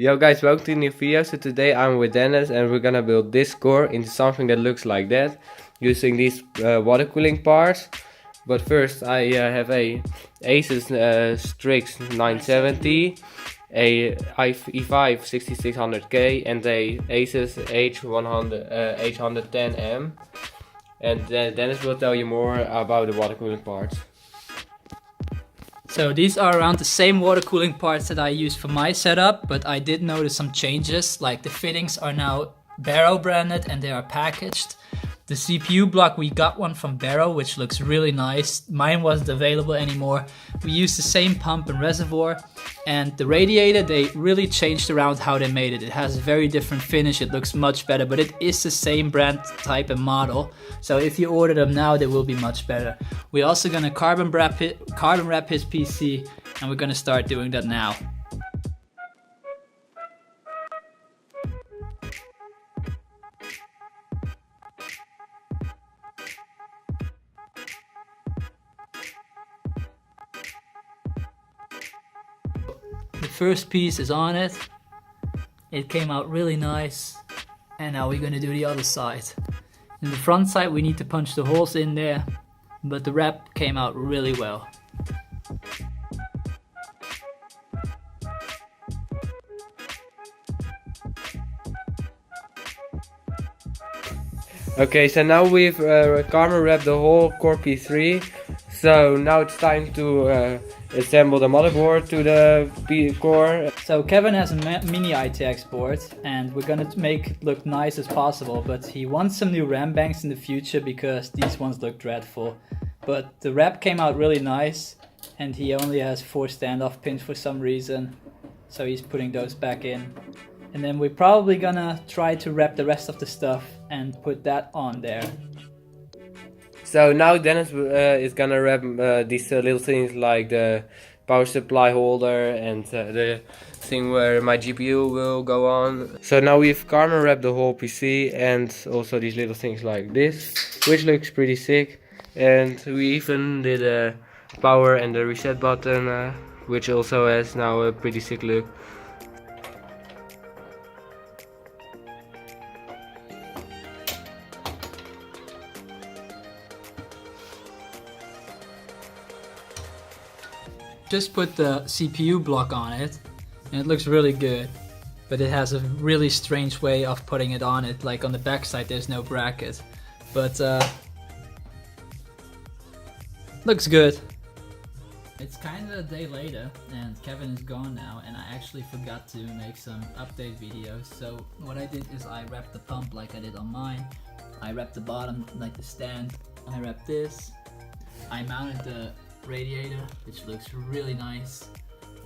Yo guys, welcome to a new video. So today I'm with Dennis and we're gonna build this core into something that looks like that using these water cooling parts. But first I have a Asus Strix 970, a i5 6600K and a Asus H110M. And Dennis will tell you more about the water cooling parts. So these are around the same water cooling parts that I use for my setup, but I did notice some changes, like the fittings are now Barrow branded and they are packaged. The CPU block, we got one from Barrow, which looks really nice. Mine wasn't available anymore. We used the same pump and reservoir, and the radiator, they really changed around how they made it. It has a very different finish, it looks much better, but it is the same brand type and model. So if you order them now, they will be much better. We're also gonna carbon wrap his PC, and we're gonna start doing that now. The first piece is on it. It came out really nice. And now we're gonna do the other side. In the front side we need to punch the holes in there, but the wrap came out really well. Okay, so now we've carbon wrapped the whole core P3. So now it's time to assemble the motherboard to the core. So Kevin has a mini ITX board and we're gonna make it look nice as possible, but he wants some new RAM banks in the future because these ones look dreadful. But the wrap came out really nice and he only has 4 standoff pins for some reason, so he's putting those back in. And then we're probably gonna try to wrap the rest of the stuff and put that on there. So now Dennis is gonna wrap these little things like the power supply holder and the thing where my GPU will go on. So now we've carbon wrapped the whole PC and also these little things like this, which looks pretty sick. And we even did a power and the reset button, which also has now a pretty sick look. Just put the CPU block on it and it looks really good, but it has a really strange way of putting it on it. Like on the back side there's no bracket, but looks good. It's kind of a day later and Kevin is gone now, and I actually forgot to make some update videos. So what I did is I wrapped the pump like I did on mine. I wrapped the bottom like the stand. I wrapped this. I mounted the radiator, which looks really nice.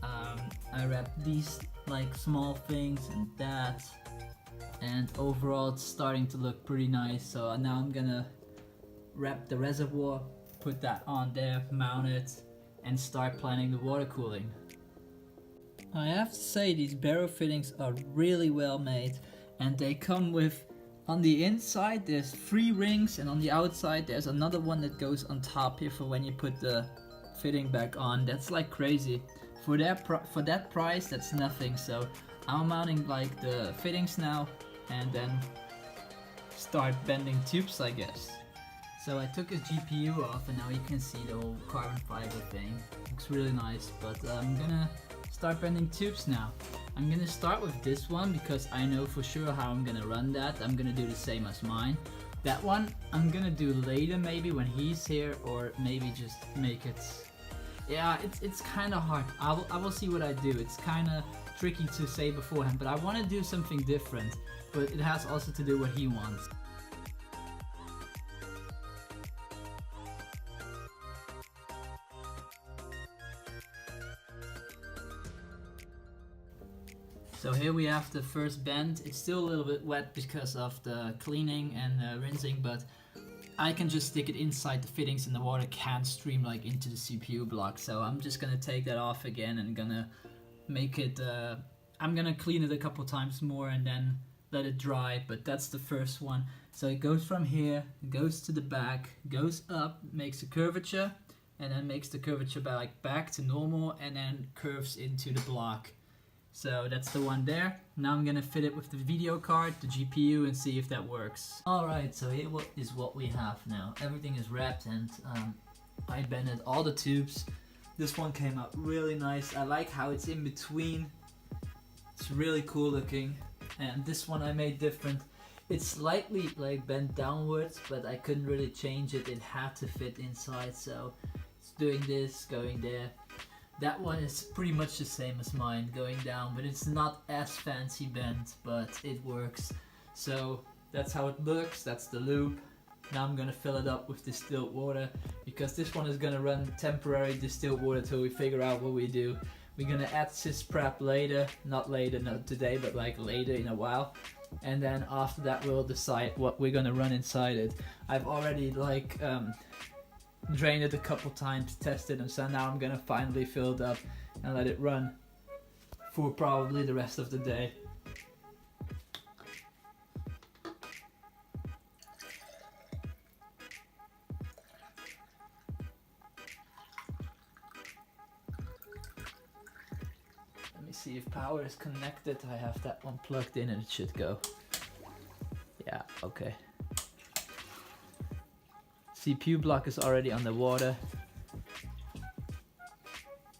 I wrapped these like small things and that, and overall it's starting to look pretty nice. So now I'm gonna wrap the reservoir, put that on there, mount it, and start planning the water cooling. I have to say these Barrow fittings are really well made, and they come with, on the inside there's 3 rings, and on the outside there's another one that goes on top here for when you put the fitting back on. That's like crazy. For that price, that's nothing. So I'm mounting like the fittings now and then start bending tubes, I guess. So I took his GPU off and now you can see the whole carbon fiber thing. Looks really nice, but I'm gonna start bending tubes now. I'm gonna start with this one because I know for sure how I'm gonna run that. I'm gonna do the same as mine. That one I'm gonna do later, maybe when he's here, or maybe just make it. Yeah, it's kind of hard. I will see what I do. It's kind of tricky to say beforehand, but I want to do something different. But it has also to do what he wants. So here we have the first bend. It's still a little bit wet because of the cleaning and rinsing, but I can just stick it inside the fittings and the water can't stream like into the CPU block. So I'm just gonna take that off again and gonna make it, I'm gonna clean it a couple times more and then let it dry, but that's the first one. So it goes from here, goes to the back, goes up, makes a curvature, and then makes the curvature back to normal, and then curves into the block. So that's the one there. Now I'm gonna fit it with the video card, the GPU, and see if that works. Alright, so here is what we have now. Everything is wrapped, and I bended all the tubes. This one came out really nice. I like how it's in between. It's really cool looking. And this one I made different. It's slightly like bent downwards, but I couldn't really change it. It had to fit inside, so it's doing this, going there. That one is pretty much the same as mine, going down, but it's not as fancy bent, but it works. So that's how it looks. That's the loop. Now I'm gonna fill it up with distilled water, because this one is gonna run temporary distilled water till we figure out what we do. We're gonna add sysprep later, not today, but like later in a while. And then after that we'll decide what we're gonna run inside it. I've already like drained it a couple times, tested, and so now I'm gonna finally fill it up and let it run for probably the rest of the day. Let me see if power is connected. I have that one plugged in and it should go. Yeah, okay. CPU block is already underwater.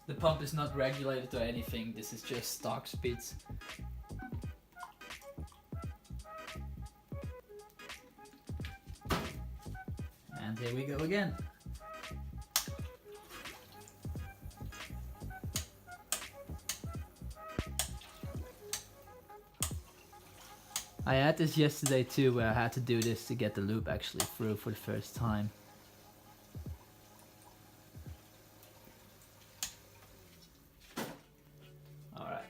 The pump is not regulated or anything, this is just stock speeds. And here we go again. I had this yesterday too, where I had to do this to get the loop actually through for the first time. Alright.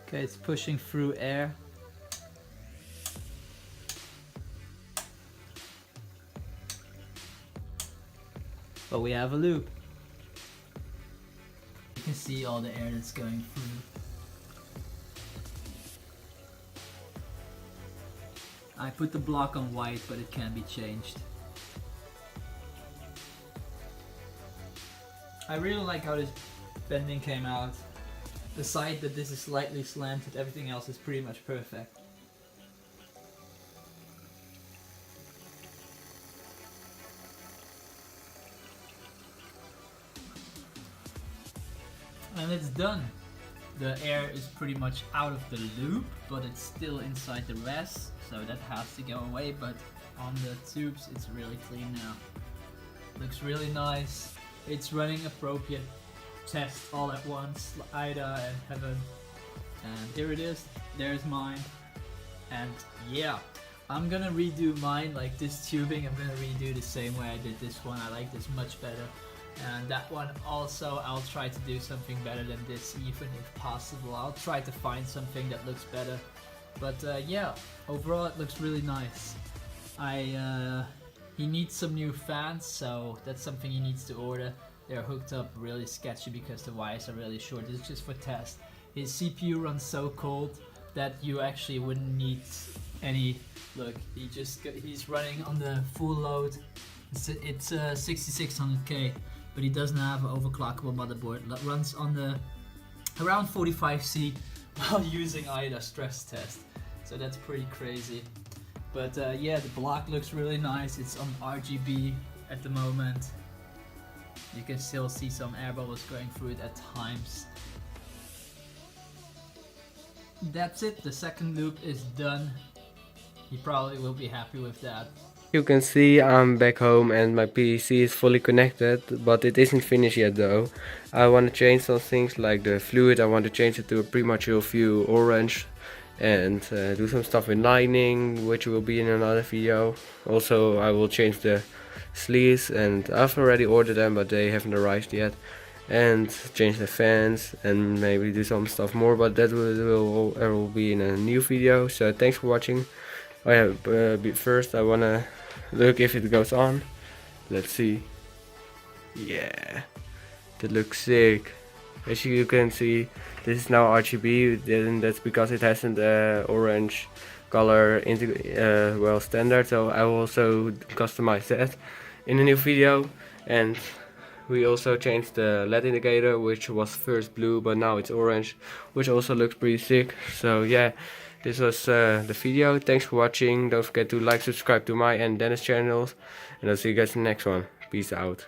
Okay, it's pushing through air. But we have a loop. You can see all the air that's going through. I put the block on white, but it can be changed. I really like how this bending came out. The side that this is slightly slanted, everything else is pretty much perfect. And it's done. The air is pretty much out of the loop, but it's still inside the rest, so that has to go away, but on the tubes it's really clean now. Looks really nice. It's running appropriate tests all at once, Ida and Heaven. And here it is, there's mine. And yeah, I'm gonna redo mine, like this tubing, I'm gonna redo the same way I did this one. I like this much better. And that one also, I'll try to do something better than this, even if possible. I'll try to find something that looks better. But yeah, overall it looks really nice. He needs some new fans, so that's something he needs to order. They're hooked up really sketchy because the wires are really short. This is just for test. His CPU runs so cold that you actually wouldn't need any. Look, he's running on the full load. It's 6600K, but he doesn't have an overclockable motherboard. It runs on the around 45C while using IDA stress test. So that's pretty crazy. But yeah, the block looks really nice. It's on RGB at the moment. You can still see some air bubbles going through it at times. That's it, the second loop is done. He probably will be happy with that. You can see I'm back home and my PC is fully connected, but it isn't finished yet though. I want to change some things like the fluid. I want to change it to a premature view orange and do some stuff with lightning, which will be in another video. Also I will change the sleeves, and I've already ordered them but they haven't arrived yet, and change the fans and maybe do some stuff more, but that will be in a new video. So thanks for watching. Oh yeah, first I wanna look if it goes on. Let's see. Yeah, that looks sick. As you can see, this is now RGB, and that's because it hasn't orange color well standard. So I will also customize that in a new video. And we also changed the LED indicator, which was first blue but now it's orange, which also looks pretty sick. So yeah, this was the video. Thanks for watching. Don't forget to like, subscribe to my and Dennis channels, and I'll see you guys in the next one. Peace out.